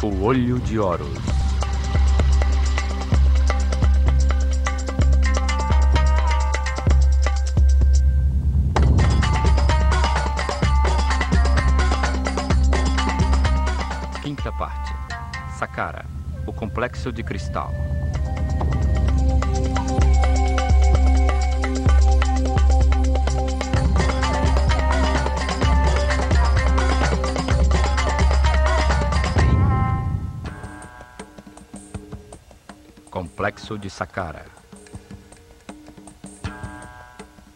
O Olho de Horus. Quinta parte. Saqqara, o Complexo de Cristal. Complexo de Saqqara.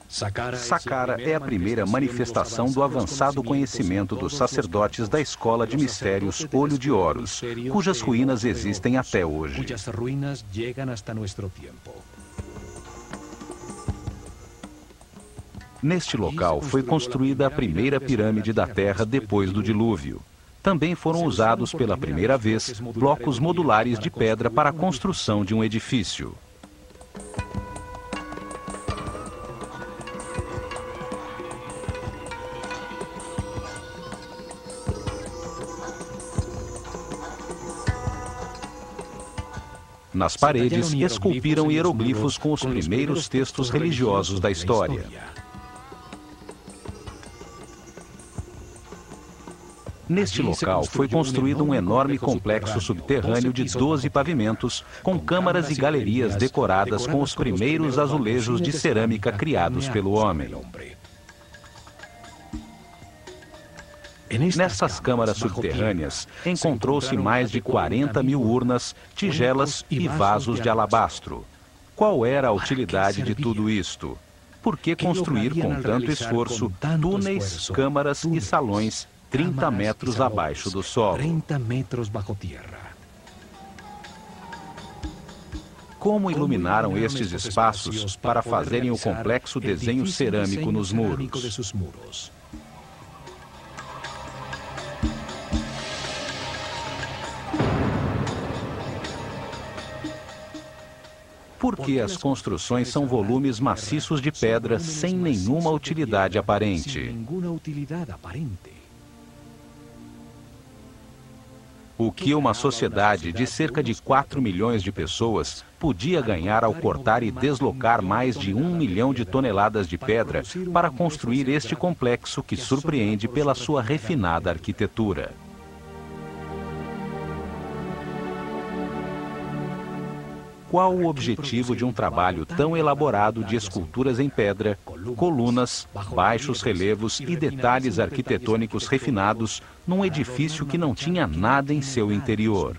Saqqara é a primeira manifestação do avançado conhecimento dos sacerdotes da Escola de Mistérios Olho de Horus, cujas ruínas existem até hoje. Neste local foi construída a primeira pirâmide da Terra depois do dilúvio. Também foram usados pela primeira vez blocos modulares de pedra para a construção de um edifício. Nas paredes, esculpiram hieroglifos com os primeiros textos religiosos da história. Neste local foi construído um enorme complexo subterrâneo de 12 pavimentos, com câmaras e galerias decoradas com os primeiros azulejos de cerâmica criados pelo homem. Nessas câmaras subterrâneas, encontrou-se mais de 40 mil urnas, tigelas e vasos de alabastro. Qual era a utilidade de tudo isto? Por que construir com tanto esforço túneis, câmaras e salões 30 metros abaixo do solo? Como iluminaram estes espaços para fazerem o complexo desenho cerâmico nos muros? Por que as construções são volumes maciços de pedra sem nenhuma utilidade aparente? O que uma sociedade de cerca de 4 milhões de pessoas podia ganhar ao cortar e deslocar mais de 1 milhão de toneladas de pedra para construir este complexo que surpreende pela sua refinada arquitetura? Qual o objetivo de um trabalho tão elaborado de esculturas em pedra, colunas, baixos relevos e detalhes arquitetônicos refinados num edifício que não tinha nada em seu interior?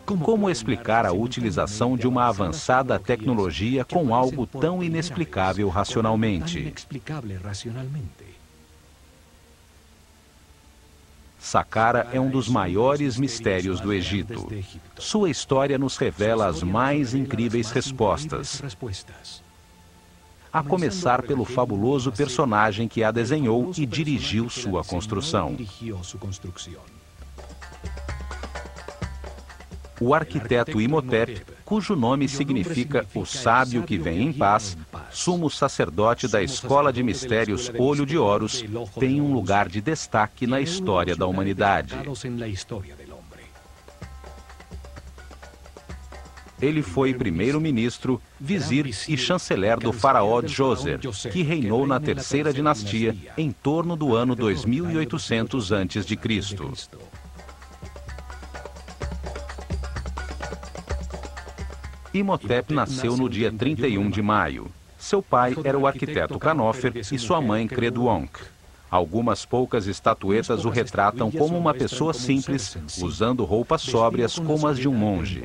Como explicar a utilização de uma avançada tecnologia com algo tão inexplicável racionalmente? Saqqara é um dos maiores mistérios do Egito. Sua história nos revela as mais incríveis respostas. A começar pelo fabuloso personagem que a desenhou e dirigiu sua construção. O arquiteto Imhotep, cujo nome significa o sábio que vem em paz, sumo sacerdote da Escola de Mistérios Olho de Horus, tem um lugar de destaque na história da humanidade. Ele foi primeiro-ministro, vizir e chanceler do faraó Djoser, que reinou na terceira dinastia em torno do ano 2800 a.C. Imhotep nasceu no dia 31 de maio. Seu pai era o arquiteto Khanofer e sua mãe Creduonk. Algumas poucas estatuetas o retratam como uma pessoa simples, usando roupas sóbrias como as de um monge.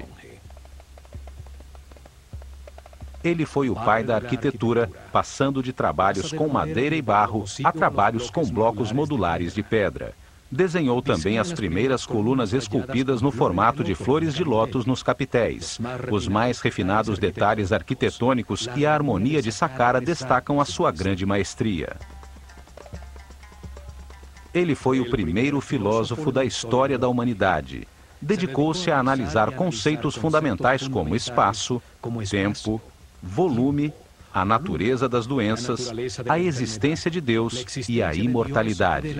Ele foi o pai da arquitetura, passando de trabalhos com madeira e barro a trabalhos com blocos modulares de pedra. Desenhou também as primeiras colunas esculpidas no formato de flores de lótus nos capitéis. Os mais refinados detalhes arquitetônicos e a harmonia de Saqqara destacam a sua grande maestria. Ele foi o primeiro filósofo da história da humanidade. Dedicou-se a analisar conceitos fundamentais como espaço, tempo, volume, a natureza das doenças, a existência de Deus e a imortalidade.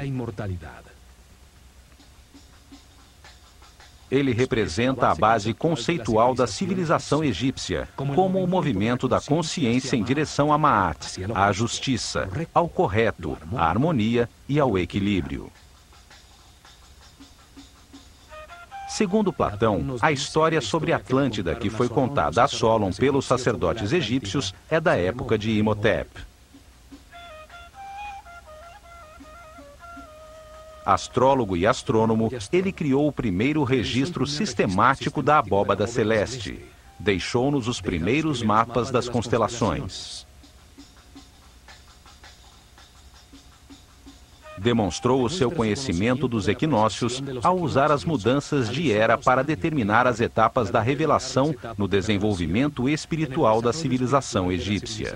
Ele representa a base conceitual da civilização egípcia, como o movimento da consciência em direção a Ma'at, à justiça, ao correto, à harmonia e ao equilíbrio. Segundo Platão, a história sobre Atlântida que foi contada a Solon pelos sacerdotes egípcios é da época de Imhotep. Astrólogo e astrônomo, ele criou o primeiro registro sistemático da abóbada celeste. Deixou-nos os primeiros mapas das constelações. Demonstrou o seu conhecimento dos equinócios ao usar as mudanças de era para determinar as etapas da revelação no desenvolvimento espiritual da civilização egípcia.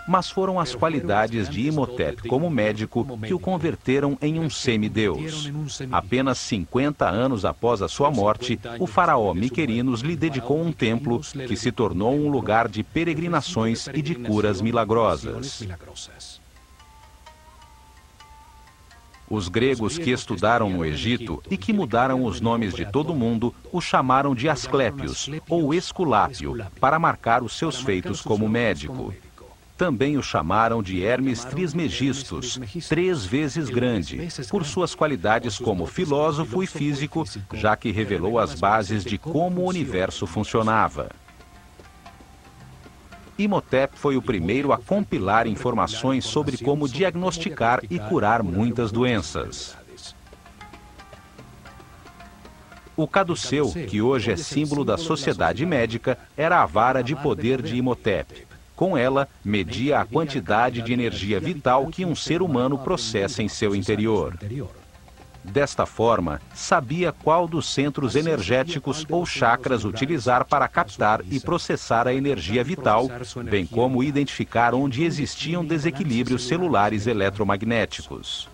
Mas foram as qualidades de Imhotep como médico que o converteram em um semideus. Apenas 50 anos após a sua morte, o faraó Miquerinos lhe dedicou um templo que se tornou um lugar de peregrinações e de curas milagrosas. Os gregos que estudaram no Egito e que mudaram os nomes de todo mundo o chamaram de Asclépios ou Esculápio para marcar os seus feitos como médico. Também o chamaram de Hermes Trismegistus, 3 vezes grande, por suas qualidades como filósofo e físico, já que revelou as bases de como o universo funcionava. Imhotep foi o primeiro a compilar informações sobre como diagnosticar e curar muitas doenças. O caduceu, que hoje é símbolo da sociedade médica, era a vara de poder de Imhotep. Com ela, media a quantidade de energia vital que um ser humano processa em seu interior. Desta forma, sabia qual dos centros energéticos ou chakras utilizar para captar e processar a energia vital, bem como identificar onde existiam desequilíbrios celulares eletromagnéticos.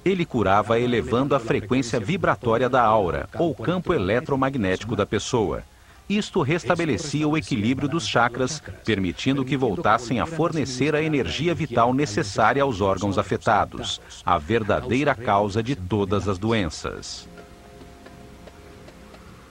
Ele curava elevando a frequência vibratória da aura, ou campo eletromagnético da pessoa. Isto restabelecia o equilíbrio dos chakras, permitindo que voltassem a fornecer a energia vital necessária aos órgãos afetados, a verdadeira causa de todas as doenças.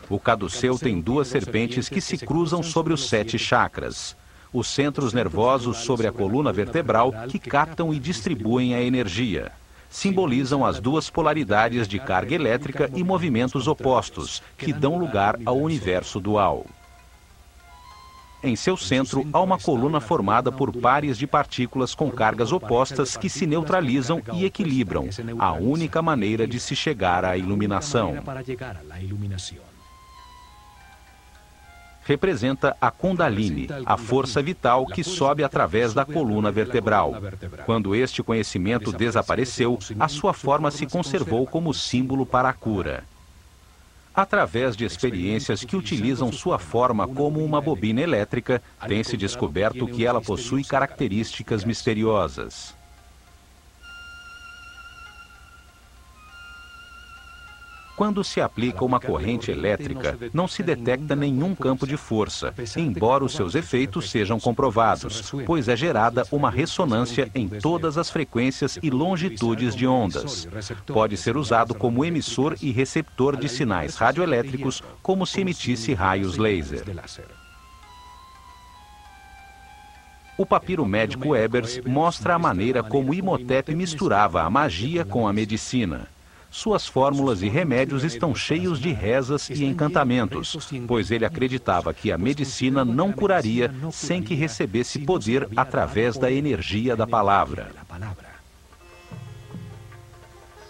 O caduceu tem 2 serpentes que se cruzam sobre os 7 chakras. Os centros nervosos sobre a coluna vertebral que captam e distribuem a energia. Simbolizam as 2 polaridades de carga elétrica e movimentos opostos, que dão lugar ao universo dual. Em seu centro, há uma coluna formada por pares de partículas com cargas opostas que se neutralizam e equilibram, a única maneira de se chegar à iluminação. Representa a Kundalini, a força vital que sobe através da coluna vertebral. Quando este conhecimento desapareceu, a sua forma se conservou como símbolo para a cura. Através de experiências que utilizam sua forma como uma bobina elétrica, tem-se descoberto que ela possui características misteriosas. Quando se aplica uma corrente elétrica, não se detecta nenhum campo de força, embora os seus efeitos sejam comprovados, pois é gerada uma ressonância em todas as frequências e longitudes de ondas. Pode ser usado como emissor e receptor de sinais radioelétricos, como se emitisse raios laser. O papiro médico Ebers mostra a maneira como Imhotep misturava a magia com a medicina. Suas fórmulas e remédios estão cheios de rezas e encantamentos, pois ele acreditava que a medicina não curaria sem que recebesse poder através da energia da palavra.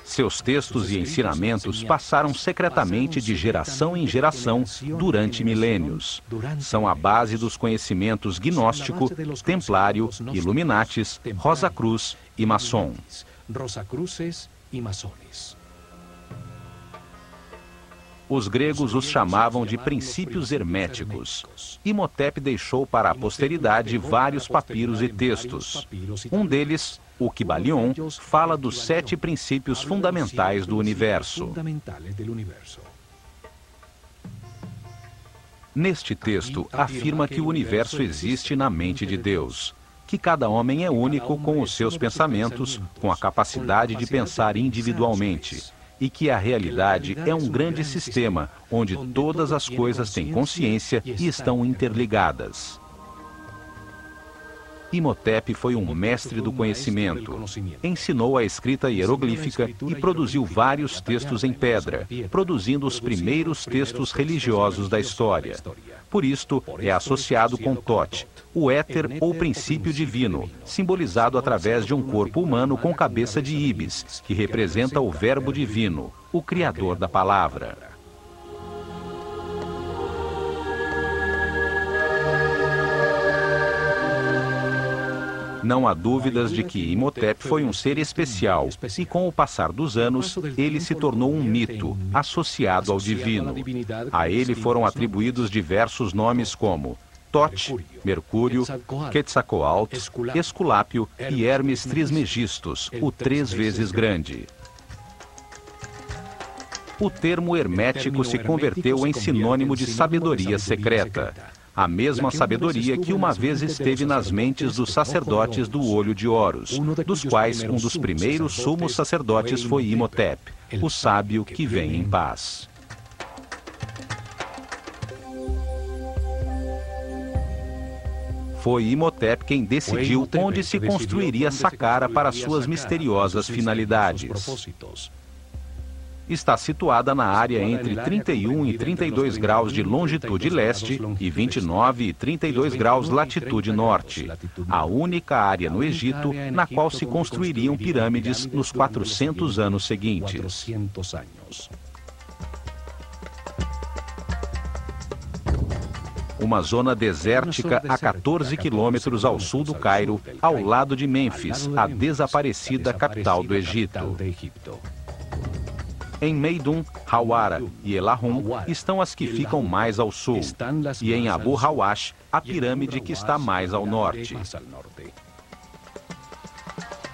Seus textos e ensinamentos passaram secretamente de geração em geração durante milênios. São a base dos conhecimentos gnóstico, templário, Illuminatis, Rosa-Cruz e maçom. Os gregos os chamavam de princípios herméticos. Imhotep deixou para a posteridade vários papiros e textos. Um deles, o Kybalion, fala dos 7 princípios fundamentais do universo. Neste texto, afirma que o universo existe na mente de Deus. que cada homem é único com os seus pensamentos, com a capacidade de pensar individualmente, e que a realidade é um grande sistema onde todas as coisas têm consciência e estão interligadas. Imhotep foi um mestre do conhecimento. Ensinou a escrita hieroglífica e produziu vários textos em pedra, produzindo os primeiros textos religiosos da história. Por isto, é associado com Thoth, o éter ou princípio divino, simbolizado através de um corpo humano com cabeça de íbis, que representa o Verbo divino, o Criador da palavra. Não há dúvidas de que Imhotep foi um ser especial e, com o passar dos anos, ele se tornou um mito, associado ao divino. A ele foram atribuídos diversos nomes como Thoth, Mercúrio, Quetzalcoatl, Esculápio e Hermes Trismegistus, o 3 vezes grande. O termo hermético se converteu em sinônimo de sabedoria secreta. A mesma sabedoria que uma vez esteve nas mentes dos sacerdotes do Olho de Horus, dos quais um dos primeiros sumos sacerdotes foi Imhotep, o sábio que vem em paz. Foi Imhotep quem decidiu onde se construiria Saqqara para suas misteriosas finalidades. Está situada na área entre 31 e 32 graus de longitude leste e 29 e 32 graus latitude norte, a única área no Egito na qual se construiriam pirâmides nos 400 anos seguintes. Uma zona desértica a 14 quilômetros ao sul do Cairo, ao lado de Mênfis, a desaparecida capital do Egito. Em Meidum, Hawara e Elahum estão as que ficam mais ao sul, e em Abu Hawash, a pirâmide que está mais ao norte.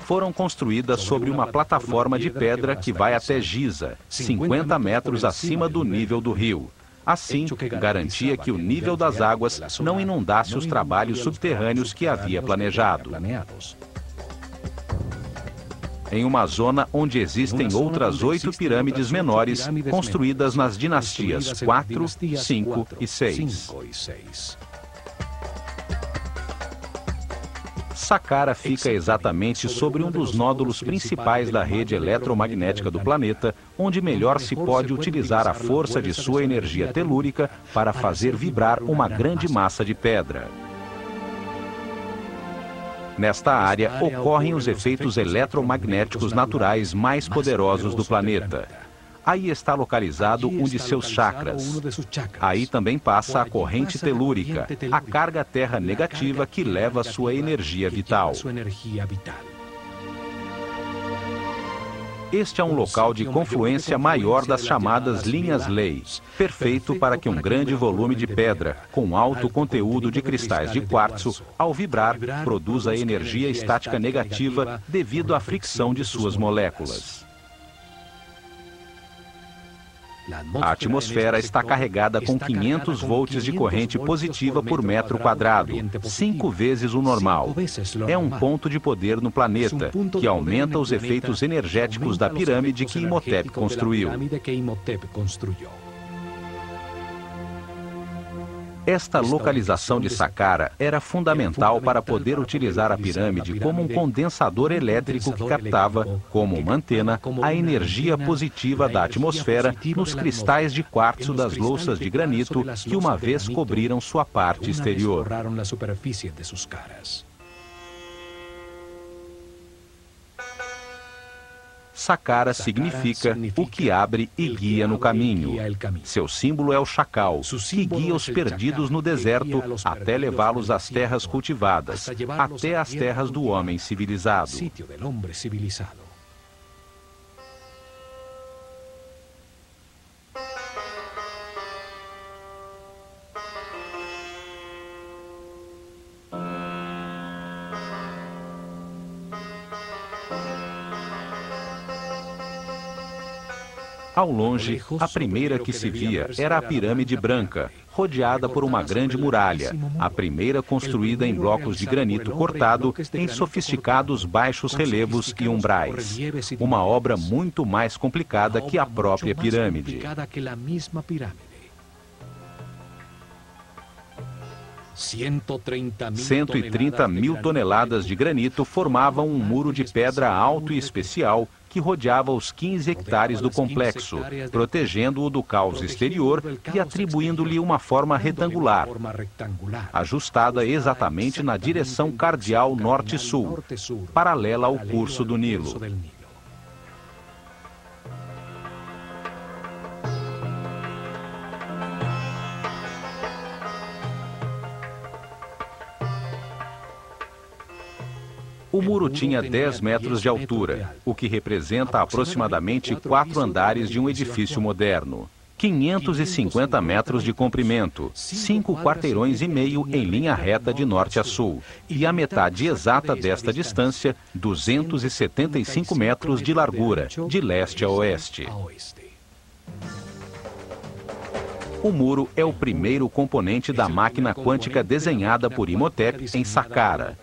Foram construídas sobre uma plataforma de pedra que vai até Giza, 50 metros acima do nível do rio. Assim, garantia que o nível das águas não inundasse os trabalhos subterrâneos que havia planejado. Em uma zona onde existem outras 8 pirâmides menores, construídas nas dinastias 4, 5 e 6. Saqqara fica exatamente sobre um dos nódulos principais da rede eletromagnética do planeta, onde melhor se pode utilizar a força de sua energia telúrica para fazer vibrar uma grande massa de pedra. Nesta área ocorrem os efeitos eletromagnéticos naturais mais poderosos do planeta. Aí está localizado um de seus chakras. Aí também passa a corrente telúrica, a carga terra negativa que leva sua energia vital. Este é um local de confluência maior das chamadas linhas-lei, perfeito para que um grande volume de pedra, com alto conteúdo de cristais de quartzo, ao vibrar, produza energia estática negativa devido à fricção de suas moléculas. A atmosfera está carregada com 500 volts de corrente positiva por metro quadrado, 5 vezes o normal. É um ponto de poder no planeta, que aumenta os efeitos energéticos da pirâmide que Imhotep construiu. Esta localização de Saqqara era fundamental para poder utilizar a pirâmide como um condensador elétrico que captava, como uma antena, a energia positiva da atmosfera nos cristais de quartzo das louças de granito que uma vez cobriram sua parte exterior. Saqqara significa o que abre e guia no caminho. Seu símbolo é o chacal, que guia os perdidos no deserto até levá-los às terras cultivadas, até as terras do homem civilizado. Ao longe, a primeira que se via era a pirâmide branca, rodeada por uma grande muralha, a primeira construída em blocos de granito cortado em sofisticados baixos relevos e umbrais. Uma obra muito mais complicada que a própria pirâmide. 130 mil toneladas de granito formavam um muro de pedra alto e especial que rodeava os 15 hectares do complexo, protegendo-o do caos exterior e atribuindo-lhe uma forma retangular, ajustada exatamente na direção cardial norte-sul, paralela ao curso do Nilo. O muro tinha 10 metros de altura, o que representa aproximadamente 4 andares de um edifício moderno. 550 metros de comprimento, 5 quarteirões e meio em linha reta de norte a sul, e a metade exata desta distância, 275 metros de largura, de leste a oeste. O muro é o primeiro componente da máquina quântica desenhada por Imhotep em Saqqara.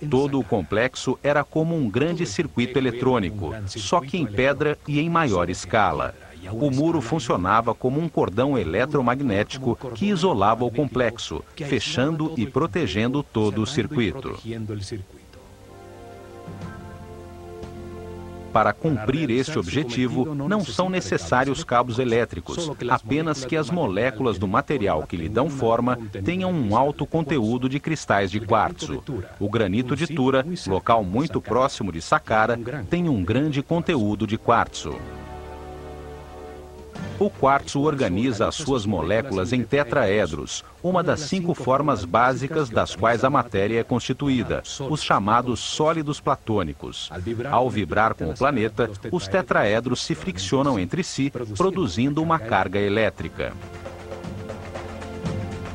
Todo o complexo era como um grande circuito eletrônico, só que em pedra e em maior escala. O muro funcionava como um cordão eletromagnético que isolava o complexo, fechando e protegendo todo o circuito. Para cumprir este objetivo, não são necessários cabos elétricos, apenas que as moléculas do material que lhe dão forma tenham um alto conteúdo de cristais de quartzo. O granito de Tura, local muito próximo de Saqqara, tem um grande conteúdo de quartzo. O quartzo organiza as suas moléculas em tetraedros, uma das 5 formas básicas das quais a matéria é constituída, os chamados sólidos platônicos. Ao vibrar com o planeta, os tetraedros se friccionam entre si, produzindo uma carga elétrica.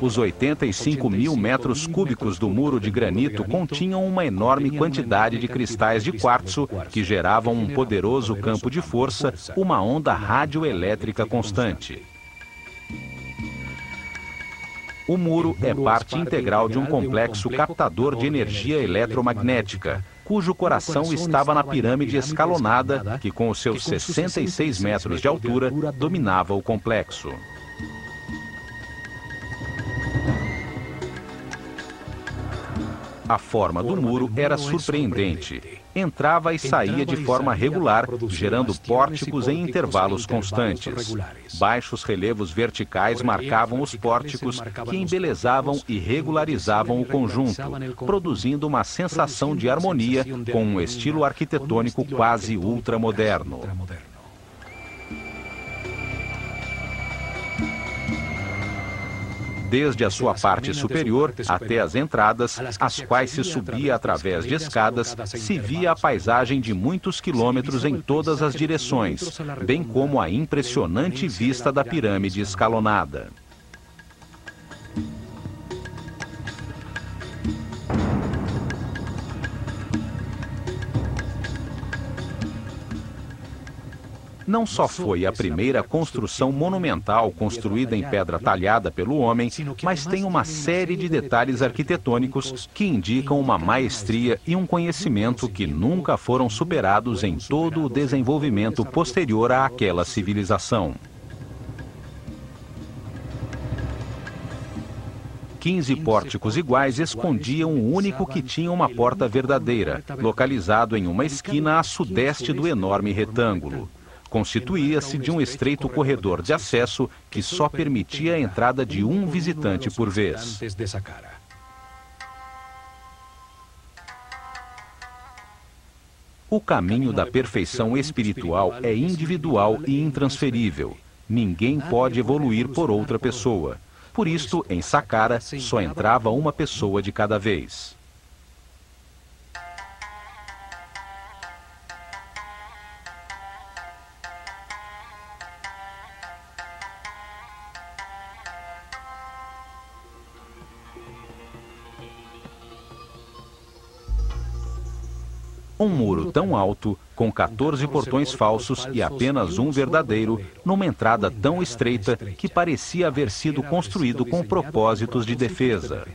Os 85 mil metros cúbicos do muro de granito continham uma enorme quantidade de cristais de quartzo que geravam um poderoso campo de força, uma onda radioelétrica constante. O muro é parte integral de um complexo captador de energia eletromagnética, cujo coração estava na pirâmide escalonada que, com os seus 66 metros de altura, dominava o complexo. A forma do muro era surpreendente. Entrava e saía de forma regular, gerando pórticos em intervalos constantes. Baixos relevos verticais marcavam os pórticos, que embelezavam e regularizavam o conjunto, produzindo uma sensação de harmonia com um estilo arquitetônico quase ultramoderno. Desde a sua parte superior até as entradas, as quais se subia através de escadas, se via a paisagem de muitos quilômetros em todas as direções, bem como a impressionante vista da pirâmide escalonada. Não só foi a primeira construção monumental construída em pedra talhada pelo homem, mas tem uma série de detalhes arquitetônicos que indicam uma maestria e um conhecimento que nunca foram superados em todo o desenvolvimento posterior àquela civilização. 15 pórticos iguais escondiam o único que tinha uma porta verdadeira, localizado em uma esquina a sudeste do enorme retângulo. Constituía-se de um estreito corredor de acesso que só permitia a entrada de um visitante por vez. O caminho da perfeição espiritual é individual e intransferível. Ninguém pode evoluir por outra pessoa. Por isto, em Saqqara, só entrava uma pessoa de cada vez. Um muro tão alto, com 14 portões falsos e apenas um verdadeiro, numa entrada tão estreita que parecia haver sido construído com propósitos de defesa.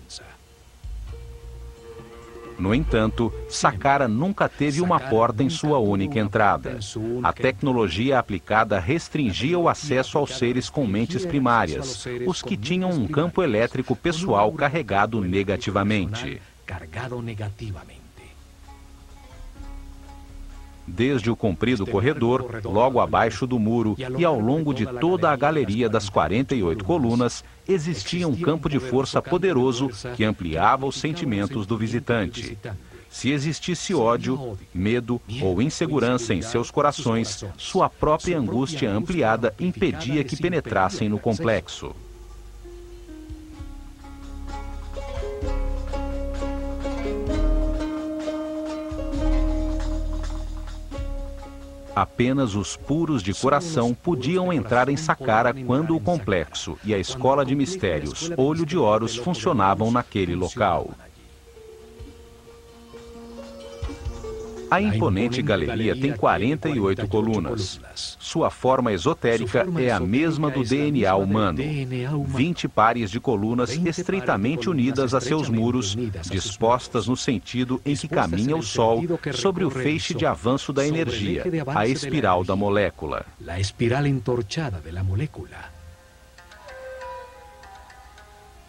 No entanto, Saqqara nunca teve uma porta em sua única entrada. A tecnologia aplicada restringia o acesso aos seres com mentes primárias, os que tinham um campo elétrico pessoal carregado negativamente. Desde o comprido corredor, logo abaixo do muro e ao longo de toda a galeria das 48 colunas, existia um campo de força poderoso que ampliava os sentimentos do visitante. Se existisse ódio, medo ou insegurança em seus corações, sua própria angústia ampliada impedia que penetrassem no complexo. Apenas os puros de coração podiam entrar em Saqqara quando o complexo e a escola de mistérios Olho de Horus funcionavam naquele local. A imponente galeria tem 48 colunas. Sua forma esotérica é a mesma do DNA humano. 20 pares de colunas estreitamente unidas a seus muros, dispostas no sentido em que caminha o Sol sobre o feixe de avanço da energia, a espiral da molécula.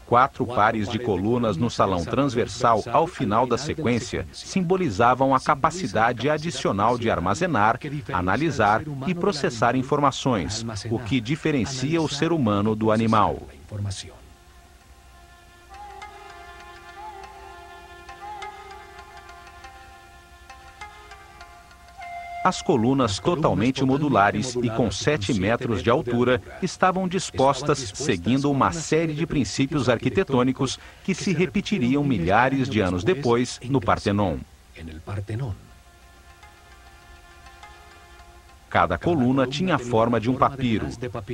4 pares de colunas no salão transversal ao final da sequência simbolizavam a capacidade adicional de armazenar, analisar e processar informações, o que diferencia o ser humano do animal. As colunas totalmente modulares e com 7 metros de altura estavam dispostas seguindo uma série de princípios arquitetônicos que se repetiriam milhares de anos depois no Partenon. Cada coluna tinha a forma de um papiro.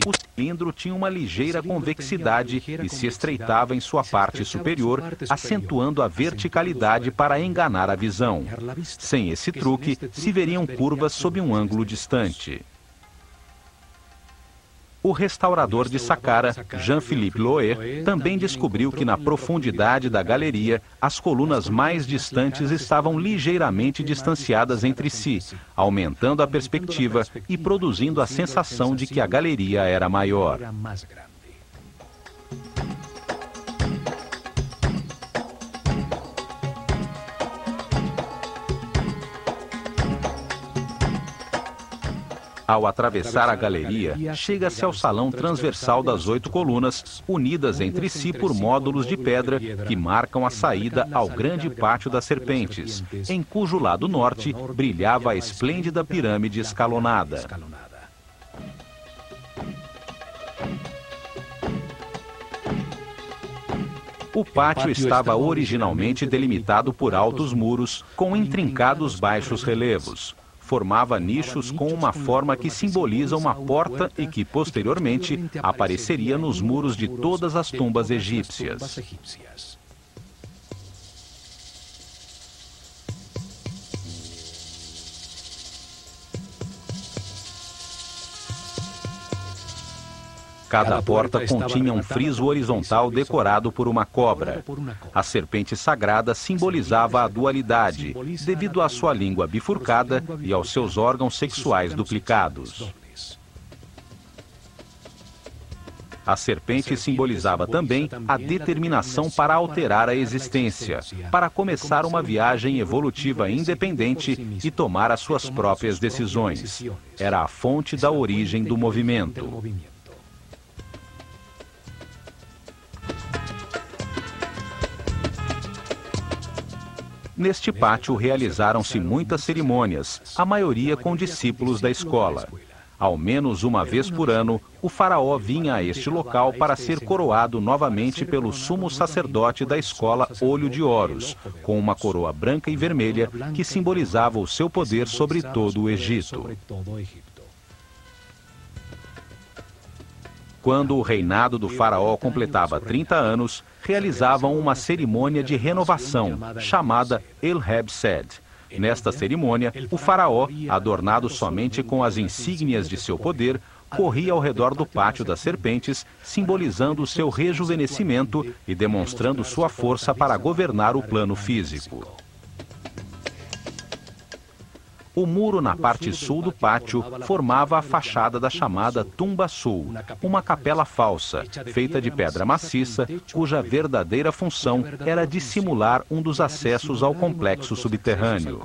O cilindro tinha uma ligeira convexidade e se estreitava em sua parte superior, acentuando a verticalidade para enganar a visão. Sem esse truque, se veriam curvas sob um ângulo distante. O restaurador de Saqqara, Jean-Philippe Loé, também descobriu que na profundidade da galeria, as colunas mais distantes estavam ligeiramente distanciadas entre si, aumentando a perspectiva e produzindo a sensação de que a galeria era maior. Ao atravessar a galeria, chega-se ao salão transversal das 8 colunas, unidas entre si por módulos de pedra que marcam a saída ao grande pátio das serpentes, em cujo lado norte brilhava a esplêndida pirâmide escalonada. O pátio estava originalmente delimitado por altos muros com intrincados baixos relevos. Formava nichos com uma forma que simboliza uma porta e que, posteriormente, apareceria nos muros de todas as tumbas egípcias. Cada porta continha um friso horizontal decorado por uma cobra. A serpente sagrada simbolizava a dualidade, devido à sua língua bifurcada e aos seus órgãos sexuais duplicados. A serpente simbolizava também a determinação para alterar a existência, para começar uma viagem evolutiva independente e tomar as suas próprias decisões. Era a fonte da origem do movimento. Neste pátio realizaram-se muitas cerimônias, a maioria com discípulos da escola. Ao menos uma vez por ano, o faraó vinha a este local para ser coroado novamente pelo sumo sacerdote da escola Olho de Horus, com uma coroa branca e vermelha que simbolizava o seu poder sobre todo o Egito. Quando o reinado do faraó completava 30 anos, realizavam uma cerimônia de renovação, chamada El Heb Sed. Nesta cerimônia, o faraó, adornado somente com as insígnias de seu poder, corria ao redor do pátio das serpentes, simbolizando seu rejuvenescimento e demonstrando sua força para governar o plano físico. O muro na parte sul do pátio formava a fachada da chamada Tumba Sul, uma capela falsa, feita de pedra maciça, cuja verdadeira função era dissimular um dos acessos ao complexo subterrâneo.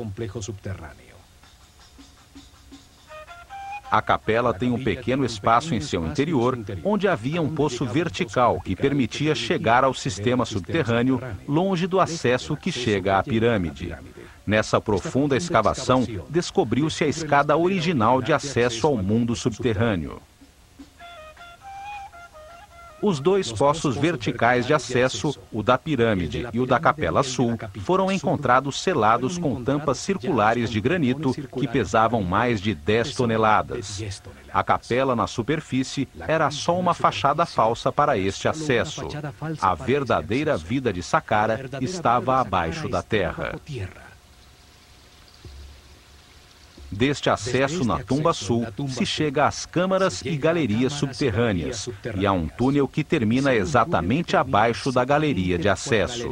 A capela tem um pequeno espaço em seu interior, onde havia um poço vertical que permitia chegar ao sistema subterrâneo, longe do acesso que chega à pirâmide. Nessa profunda escavação, descobriu-se a escada original de acesso ao mundo subterrâneo. Os dois poços verticais de acesso, o da pirâmide e o da Capela Sul, foram encontrados selados com tampas circulares de granito que pesavam mais de 10 toneladas. A capela na superfície era só uma fachada falsa para este acesso. A verdadeira vida de Saqqara estava abaixo da terra. Deste acesso na Tumba Sul, se chega às câmaras e galerias subterrâneas, e há um túnel que termina exatamente abaixo da galeria de acesso.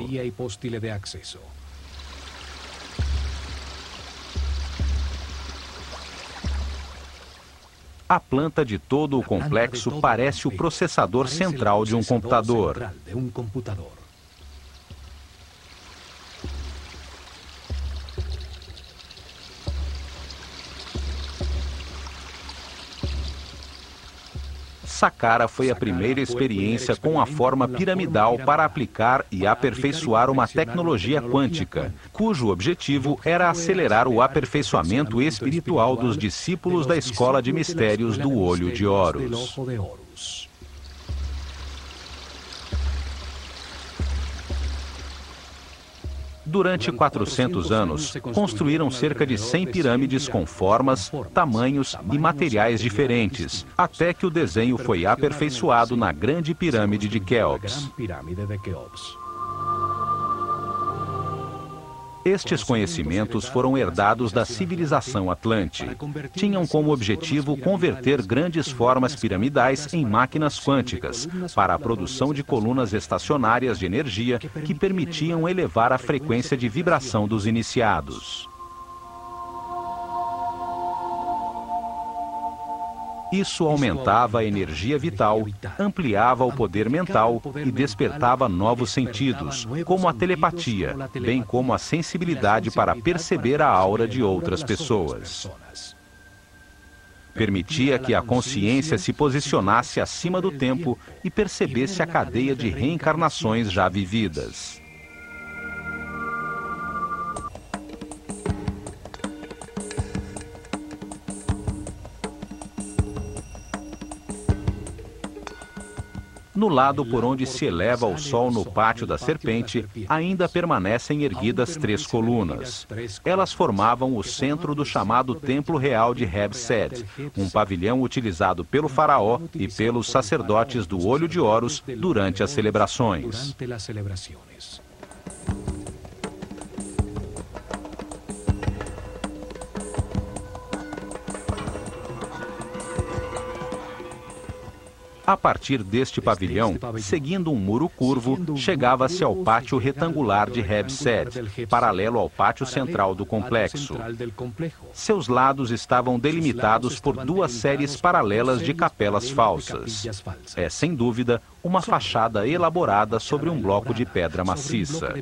A planta de todo o complexo parece o processador central de um computador. Saqqara foi a primeira experiência com a forma piramidal para aplicar e aperfeiçoar uma tecnologia quântica, cujo objetivo era acelerar o aperfeiçoamento espiritual dos discípulos da Escola de Mistérios do Olho de Horus. Durante 400 anos, construíram cerca de 100 pirâmides com formas, tamanhos e materiais diferentes, até que o desenho foi aperfeiçoado na Grande Pirâmide de Quéops. Estes conhecimentos foram herdados da civilização Atlante. Tinham como objetivo converter grandes formas piramidais em máquinas quânticas para a produção de colunas estacionárias de energia que permitiam elevar a frequência de vibração dos iniciados. Isso aumentava a energia vital, ampliava o poder mental e despertava novos sentidos, como a telepatia, bem como a sensibilidade para perceber a aura de outras pessoas. Permitia que a consciência se posicionasse acima do tempo e percebesse a cadeia de reencarnações já vividas. No lado por onde se eleva o sol no pátio da serpente, ainda permanecem erguidas 3 colunas. Elas formavam o centro do chamado Templo Real de Heb-Sed, um pavilhão utilizado pelo faraó e pelos sacerdotes do Olho de Horus durante as celebrações. A partir deste pavilhão, seguindo um muro curvo, chegava-se ao pátio retangular de Heb-Sed, paralelo ao pátio central do complexo. Seus lados estavam delimitados por 2 séries paralelas de capelas falsas. É, sem dúvida, uma fachada elaborada sobre um bloco de pedra maciça.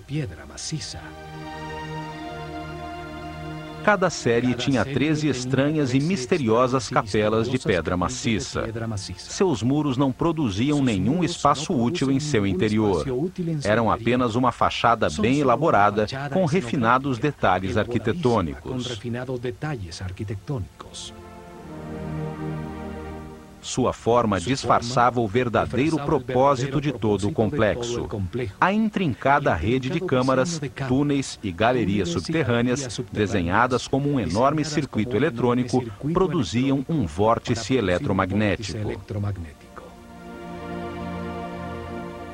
Cada série tinha 13 estranhas e misteriosas capelas de pedra maciça. Seus muros não produziam nenhum espaço útil em seu interior. Eram apenas uma fachada bem elaborada, com refinados detalhes arquitetônicos. Sua forma disfarçava o verdadeiro propósito de todo o complexo. A intrincada rede de câmaras, túneis e galerias subterrâneas, desenhadas como um enorme circuito eletrônico, produziam um vórtice eletromagnético.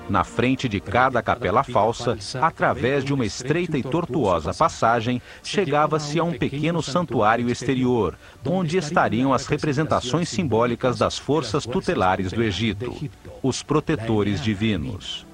Na frente de cada capela falsa, através de uma estreita e tortuosa passagem, chegava-se a um pequeno santuário exterior, onde estariam as representações simbólicas das forças tutelares do Egito, os protetores divinos.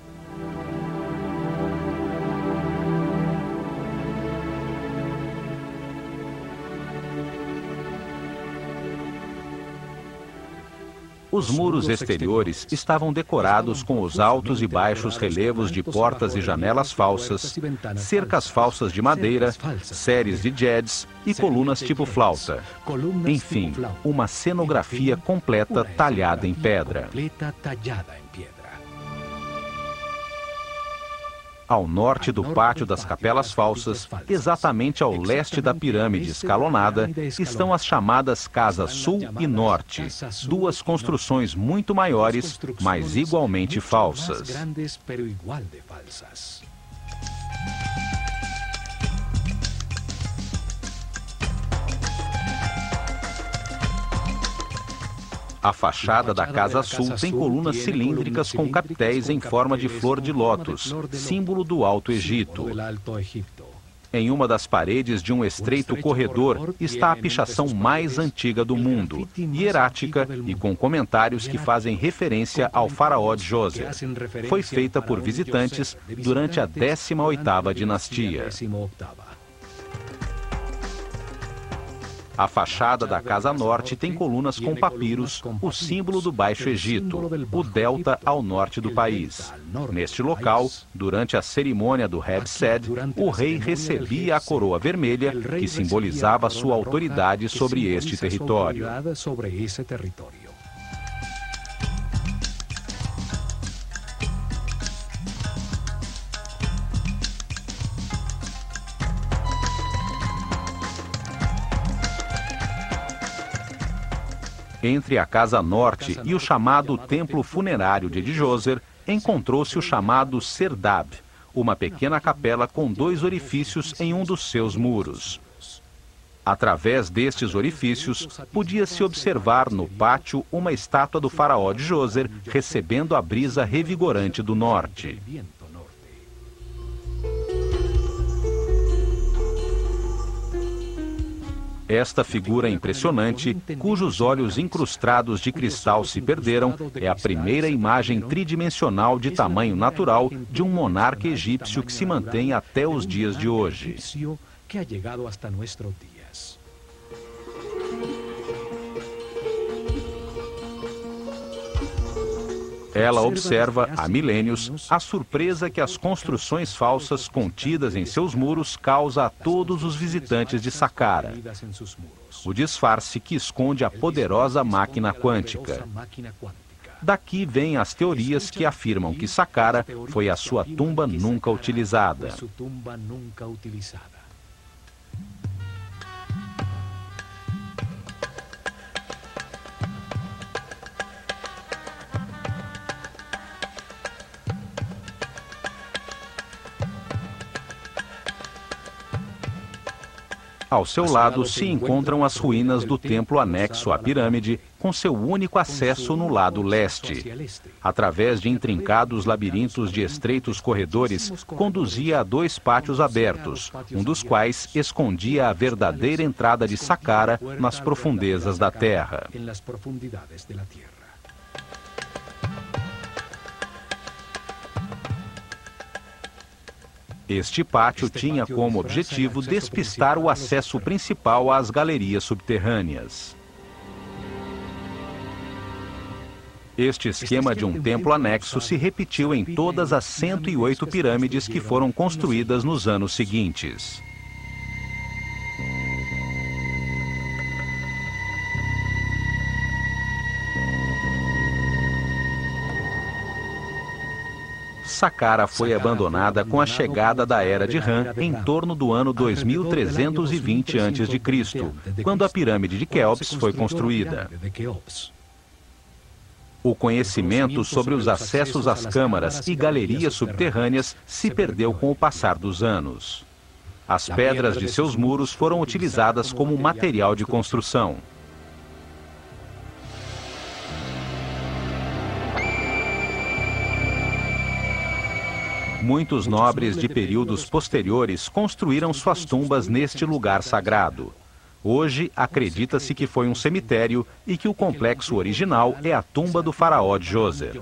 Os muros exteriores estavam decorados com os altos e baixos relevos de portas e janelas falsas, cercas falsas de madeira, séries de jeds e colunas tipo flauta. Enfim, uma cenografia completa talhada em pedra. Ao norte do pátio das capelas falsas, exatamente ao leste da pirâmide escalonada, estão as chamadas Casas Sul e Norte, duas construções muito maiores, mas igualmente falsas. A fachada da Casa Sul tem colunas cilíndricas com capitéis em forma de flor de lótus, símbolo do Alto Egito. Em uma das paredes de um estreito corredor está a pichação mais antiga do mundo, hierática e com comentários que fazem referência ao faraó Djoser. Foi feita por visitantes durante a 18ª dinastia. A fachada da Casa Norte tem colunas com papiros, o símbolo do Baixo Egito, o delta ao norte do país. Neste local, durante a cerimônia do Heb-Sed, o rei recebia a coroa vermelha, que simbolizava sua autoridade sobre este território. Entre a Casa Norte e o chamado Templo Funerário de Djoser, encontrou-se o chamado Serdab, uma pequena capela com 2 orifícios em um dos seus muros. Através destes orifícios, podia-se observar no pátio uma estátua do faraó Djoser recebendo a brisa revigorante do norte. Esta figura impressionante, cujos olhos incrustados de cristal se perderam, é a primeira imagem tridimensional de tamanho natural de um monarca egípcio que se mantém até os dias de hoje. Ela observa, há milênios, a surpresa que as construções falsas contidas em seus muros causa a todos os visitantes de Saqqara. O disfarce que esconde a poderosa máquina quântica. Daqui vêm as teorias que afirmam que Saqqara foi a sua tumba nunca utilizada. Ao seu lado se encontram as ruínas do templo anexo à pirâmide, com seu único acesso no lado leste. Através de intrincados labirintos de estreitos corredores, conduzia a 2 pátios abertos, um dos quais escondia a verdadeira entrada de Saqqara nas profundezas da terra. Este pátio tinha como objetivo despistar o acesso principal às galerias subterrâneas. Este esquema de um templo anexo se repetiu em todas as 108 pirâmides que foram construídas nos anos seguintes. Saqqara foi abandonada com a chegada da Era de Ram em torno do ano 2320 a.C., quando a pirâmide de Quéops foi construída. O conhecimento sobre os acessos às câmaras e galerias subterrâneas se perdeu com o passar dos anos. As pedras de seus muros foram utilizadas como material de construção. Muitos nobres de períodos posteriores construíram suas tumbas neste lugar sagrado. Hoje, acredita-se que foi um cemitério e que o complexo original é a tumba do faraó Djoser.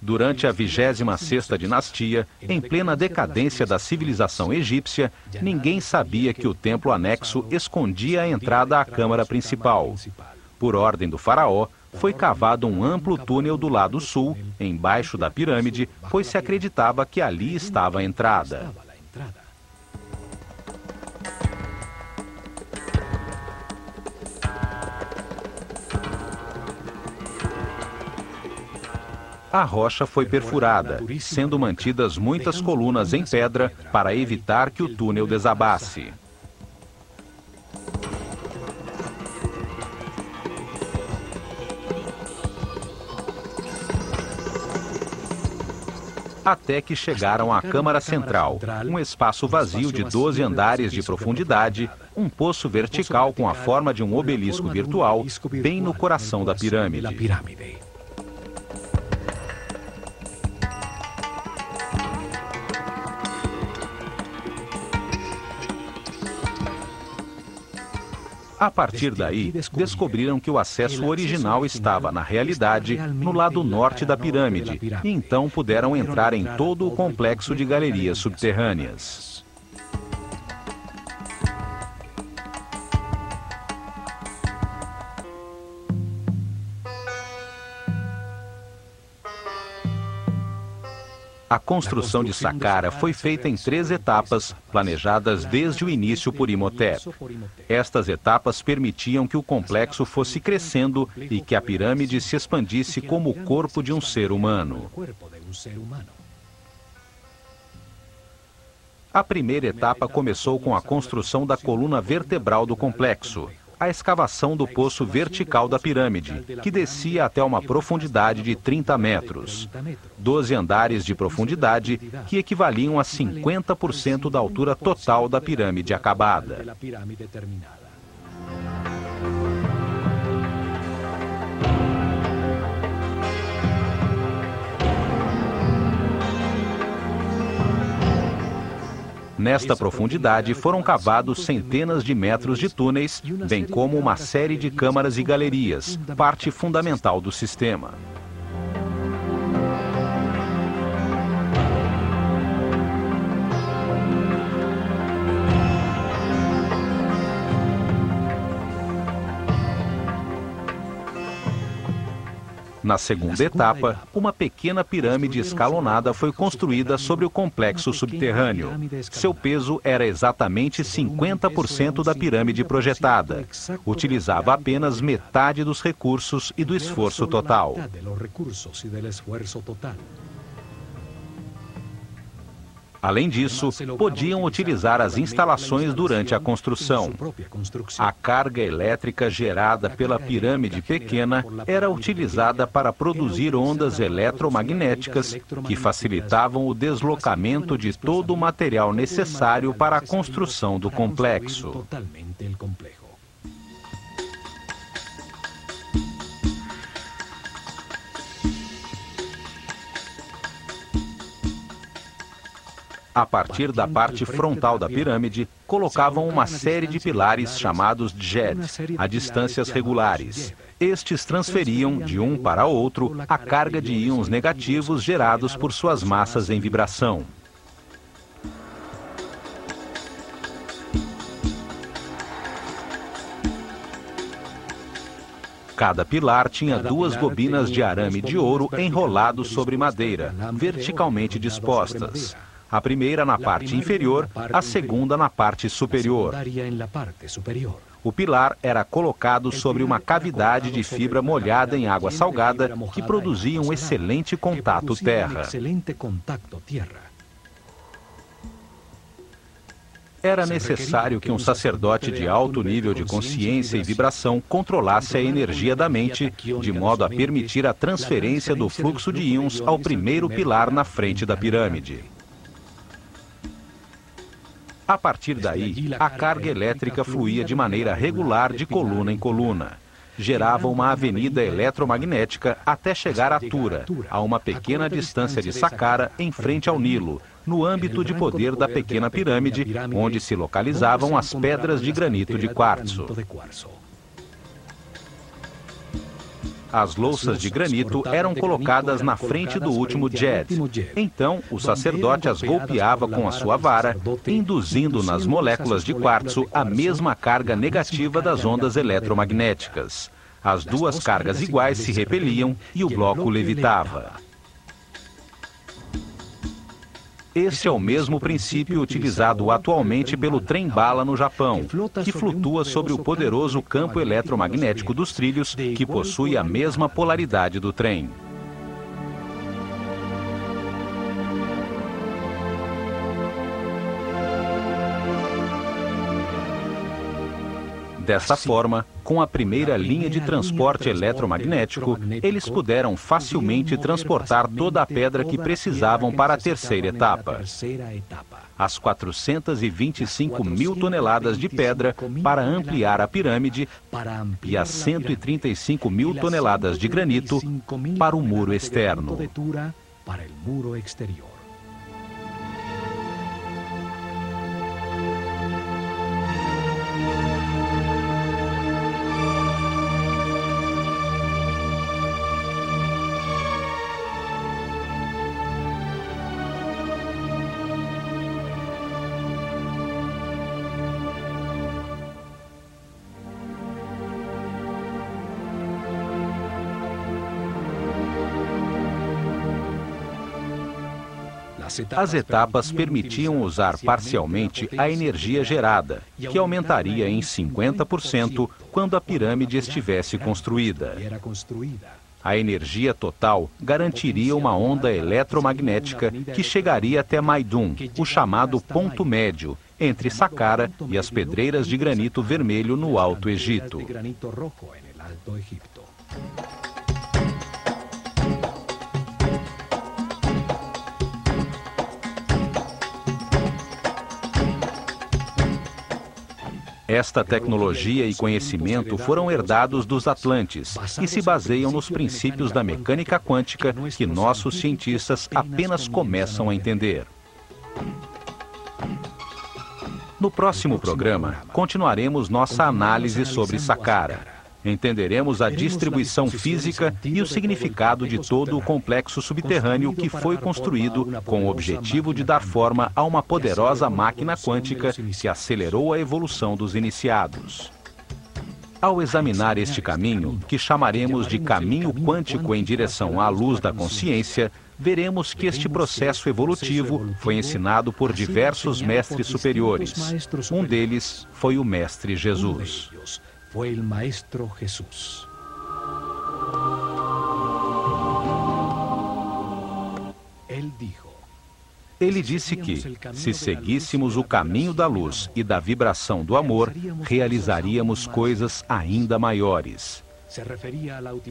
Durante a 26ª dinastia, em plena decadência da civilização egípcia, ninguém sabia que o templo anexo escondia a entrada à câmara principal. Por ordem do faraó, foi cavado um amplo túnel do lado sul, embaixo da pirâmide, pois se acreditava que ali estava a entrada. A rocha foi perfurada, sendo mantidas muitas colunas em pedra para evitar que o túnel desabasse. Até que chegaram à Câmara Central, um espaço vazio de 12 andares de profundidade, um poço vertical com a forma de um obelisco virtual, bem no coração da pirâmide. A partir daí, descobriram que o acesso original estava, na realidade, no lado norte da pirâmide, e então puderam entrar em todo o complexo de galerias subterrâneas. A construção de Saqqara foi feita em 3 etapas, planejadas desde o início por Imhotep. Estas etapas permitiam que o complexo fosse crescendo e que a pirâmide se expandisse como o corpo de um ser humano. A primeira etapa começou com a construção da coluna vertebral do complexo, a escavação do poço vertical da pirâmide, que descia até uma profundidade de 30 metros. 12 andares de profundidade, que equivaliam a 50% da altura total da pirâmide acabada. Nesta profundidade foram cavados centenas de metros de túneis, bem como uma série de câmaras e galerias, parte fundamental do sistema. Na segunda etapa, uma pequena pirâmide escalonada foi construída sobre o complexo subterrâneo. Seu peso era exatamente 50% da pirâmide projetada. Utilizava apenas metade dos recursos e do esforço total. Além disso, podiam utilizar as instalações durante a construção. A carga elétrica gerada pela pirâmide pequena era utilizada para produzir ondas eletromagnéticas que facilitavam o deslocamento de todo o material necessário para a construção do complexo. A partir da parte frontal da pirâmide, colocavam uma série de pilares chamados djed, a distâncias regulares. Estes transferiam, de um para outro, a carga de íons negativos gerados por suas massas em vibração. Cada pilar tinha 2 bobinas de arame de ouro enrolados sobre madeira, verticalmente dispostas. A primeira na parte inferior, a segunda na parte superior. O pilar era colocado sobre uma cavidade de fibra molhada em água salgada que produzia um excelente contato terra. Era necessário que um sacerdote de alto nível de consciência e vibração controlasse a energia da mente, de modo a permitir a transferência do fluxo de íons ao primeiro pilar na frente da pirâmide. A partir daí, a carga elétrica fluía de maneira regular de coluna em coluna. gerava uma avenida eletromagnética até chegar a Tura, a uma pequena distância de Saqqara, em frente ao Nilo, no âmbito de poder da pequena pirâmide, onde se localizavam as pedras de granito de quartzo. As louças de granito eram colocadas na frente do último djed. Então, o sacerdote as golpeava com a sua vara, induzindo nas moléculas de quartzo a mesma carga negativa das ondas eletromagnéticas. As duas cargas iguais se repeliam e o bloco levitava. Este é o mesmo princípio utilizado atualmente pelo trem-bala no Japão, que flutua sobre o poderoso campo eletromagnético dos trilhos, que possui a mesma polaridade do trem. Dessa forma, com a primeira linha de transporte eletromagnético, eles puderam facilmente transportar toda a pedra que precisavam para a terceira etapa. As 425 mil toneladas de pedra para ampliar a pirâmide e as 135 mil toneladas de granito para o muro externo. As etapas permitiam usar parcialmente a energia gerada, que aumentaria em 50% quando a pirâmide estivesse construída. A energia total garantiria uma onda eletromagnética que chegaria até Maidum, o chamado ponto médio, entre Saqqara e as pedreiras de granito vermelho no Alto Egito. Esta tecnologia e conhecimento foram herdados dos Atlantes e se baseiam nos princípios da mecânica quântica que nossos cientistas apenas começam a entender. No próximo programa, continuaremos nossa análise sobre Saqqara. Entenderemos a distribuição física e o significado de todo o complexo subterrâneo que foi construído com o objetivo de dar forma a uma poderosa máquina quântica que acelerou a evolução dos iniciados. Ao examinar este caminho, que chamaremos de caminho quântico em direção à luz da consciência, veremos que este processo evolutivo foi ensinado por diversos mestres superiores. Um deles foi o Mestre Jesus. Fue el Maestro Jesús. Ele disse que, se seguíssemos o caminho da luz e da vibração do amor, realizaríamos coisas ainda maiores.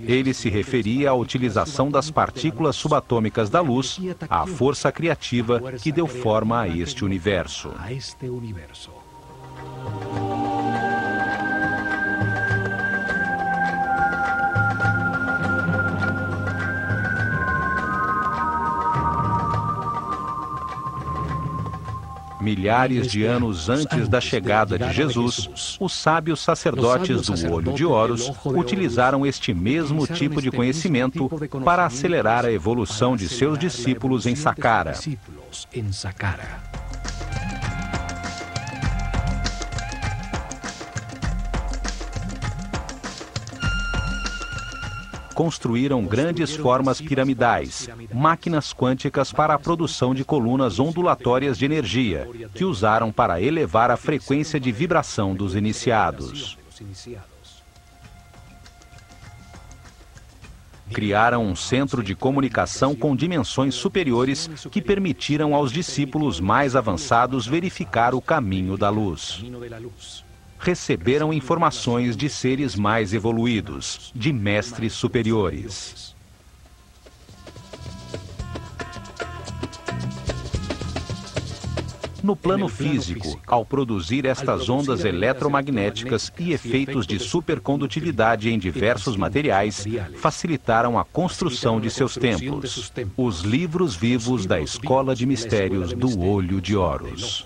Ele se referia à utilização das partículas subatômicas da luz, à força criativa que deu forma a este universo. Milhares de anos antes da chegada de Jesus, os sábios sacerdotes do Olho de Horus utilizaram este mesmo tipo de conhecimento para acelerar a evolução de seus discípulos em Saqqara. Construíram grandes formas piramidais, máquinas quânticas para a produção de colunas ondulatórias de energia, que usaram para elevar a frequência de vibração dos iniciados. Criaram um centro de comunicação com dimensões superiores que permitiram aos discípulos mais avançados verificar o caminho da luz. Receberam informações de seres mais evoluídos, de mestres superiores. No plano físico, ao produzir estas ondas eletromagnéticas e efeitos de supercondutividade em diversos materiais, facilitaram a construção de seus templos, os livros vivos da Escola de Mistérios do Olho de Horus.